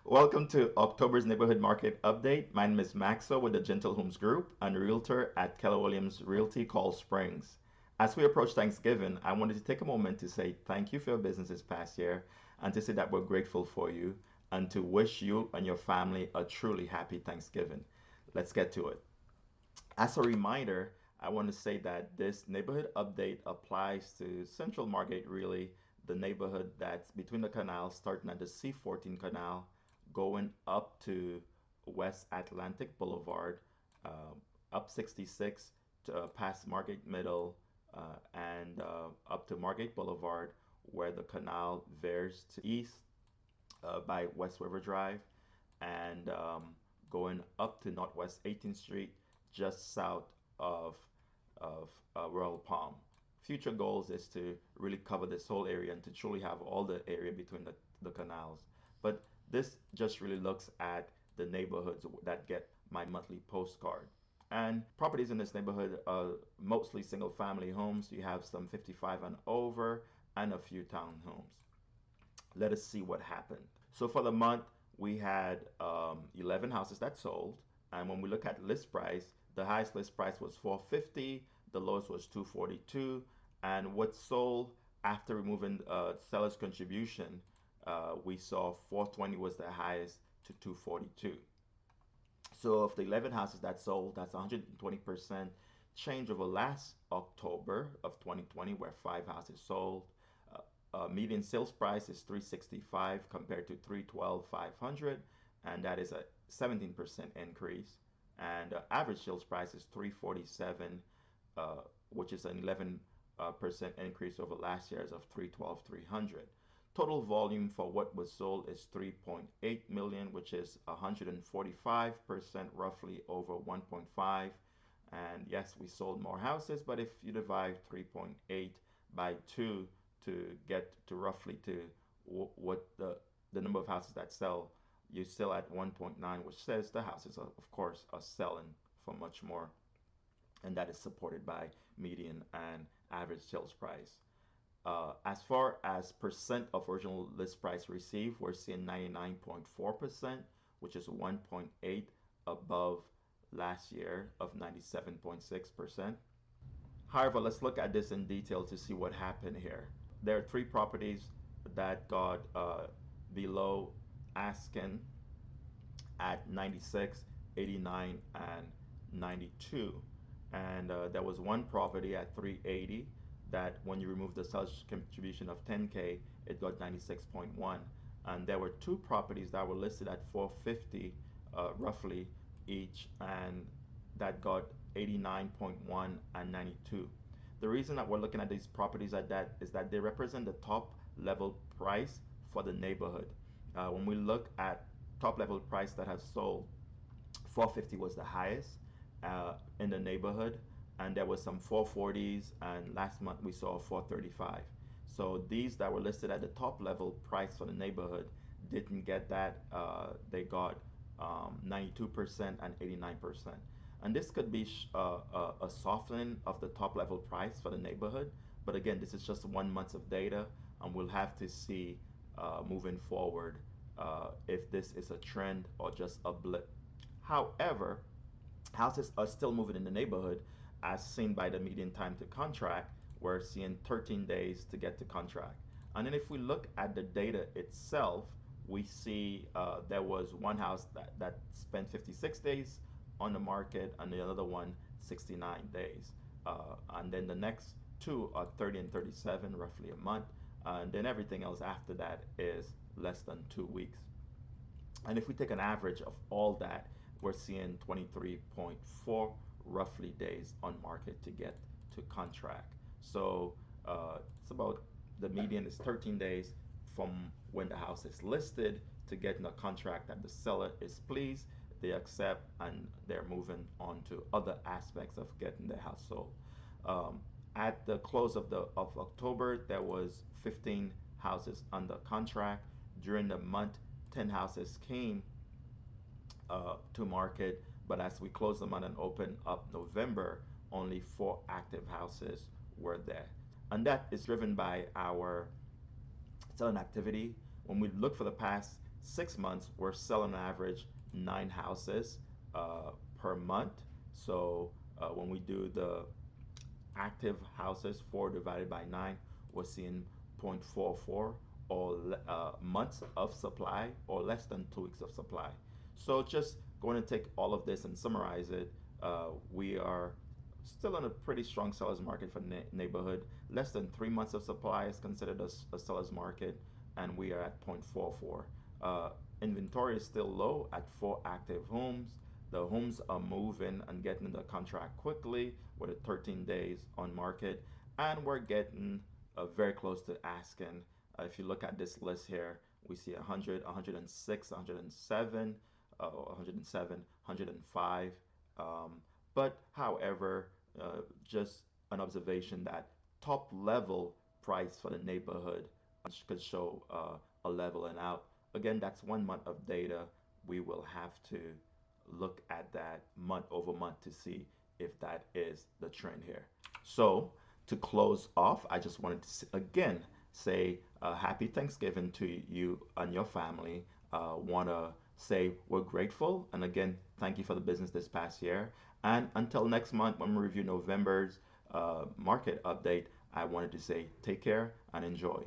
Welcome to October's Neighborhood Market Update. My name is Maxwell with the Gentle Homes Group and realtor at Keller Williams Realty Cold Springs. As we approach Thanksgiving, I wanted to take a moment to say thank you for your business this past year and to say that we're grateful for you and to wish you and your family a truly happy Thanksgiving. Let's get to it. As a reminder, I want to say that this neighborhood update applies to Central Margate, really, the neighborhood that's between the canals, starting at the C14 canal, going up to West Atlantic Boulevard, uh, up 66 to past Margate Middle, and up to Margate Boulevard, where the canal veers to east by West River Drive, and going up to Northwest 18th Street, just south of Royal Palm. Future goals is to really cover this whole area and to truly have all the area between the canals. But this just really looks at the neighborhoods that get my monthly postcard. And properties in this neighborhood are mostly single family homes. You have some 55 and over and a few townhomes. Let us see what happened. So for the month, we had 11 houses that sold. And when we look at list price, the highest list price was 450, the lowest was 242. And what sold after removing seller's contribution, we saw 420 was the highest to 242. So of the 11 houses that sold, that's 120% change over last October of 2020, where five houses sold. Median sales price is 365 compared to 312,500, and that is a 17% increase. And average sales price is 347, which is an 11% increase over last year's of 312,300. Total volume for what was sold is 3.8 million, which is 145% roughly over 1.5. And yes, we sold more houses, but if you divide 3.8 by 2 to get to roughly to what the number of houses that sell, you're still at 1.9, which says the houses, are, of course, are selling for much more, and that is supported by median and average sales price. As far as percent of original list price received, we're seeing 99.4%, which is 1.8 above last year of 97.6%. However, let's look at this in detail to see what happened here. There are three properties that got below asking at 96, 89, and 92. And there was one property at 380 that when you remove the sales contribution of 10K, it got 96.1. And there were two properties that were listed at 450 roughly each, and that got 89.1 and 92. The reason that we're looking at these properties at that is that they represent the top level price for the neighborhood. When we look at top level price that has sold, 450 was the highest in the neighborhood, and there was some 440s, and last month we saw 435. So these that were listed at the top level price for the neighborhood didn't get that. They got 92% and 89%. And this could be a softening of the top level price for the neighborhood. But again, this is just 1 month of data, and we'll have to see moving forward if this is a trend or just a blip. However, houses are still moving in the neighborhood as seen by the median time to contract. We're seeing 13 days to get to contract. And then if we look at the data itself, we see there was one house that spent 56 days on the market and the other one 69 days. And then the next two are 30 and 37, roughly a month. And then everything else after that is less than 2 weeks. And if we take an average of all that, we're seeing 23.4 roughly days on market to get to contract. So it's about, the median is 13 days from when the house is listed to getting a contract that the seller is pleased, they accept, and they're moving on to other aspects of getting the house sold. At the close of October, there was 15 houses under contract. During the month, 10 houses came to market, but as we close the month and open up November, only four active houses were there. And that is driven by our selling activity. When we look for the past 6 months, we're selling on average 9 houses per month. So when we do the active houses, 4 divided by 9, we're seeing 0.44 or months of supply or less than 2 weeks of supply. So just going to take all of this and summarize it. We are still in a pretty strong seller's market for neighborhood. Less than 3 months of supply is considered a seller's market, and we are at 0.44. Uh, Inventory is still low at 4 active homes. The homes are moving and getting the contract quickly with a 13 days on market, and we're getting very close to asking. If you look at this list here, we see 100, 106, 107, 107, 105. But however, just an observation that top level price for the neighborhood could show a leveling out. Again, that's 1 month of data. We will have to look at that month over month to see if that is the trend here. So to close off, I just wanted to again say happy Thanksgiving to you and your family. Want to say we're grateful, and again, thank you for the business this past year. And until next month, when we review November's market update, I wanted to say take care and enjoy.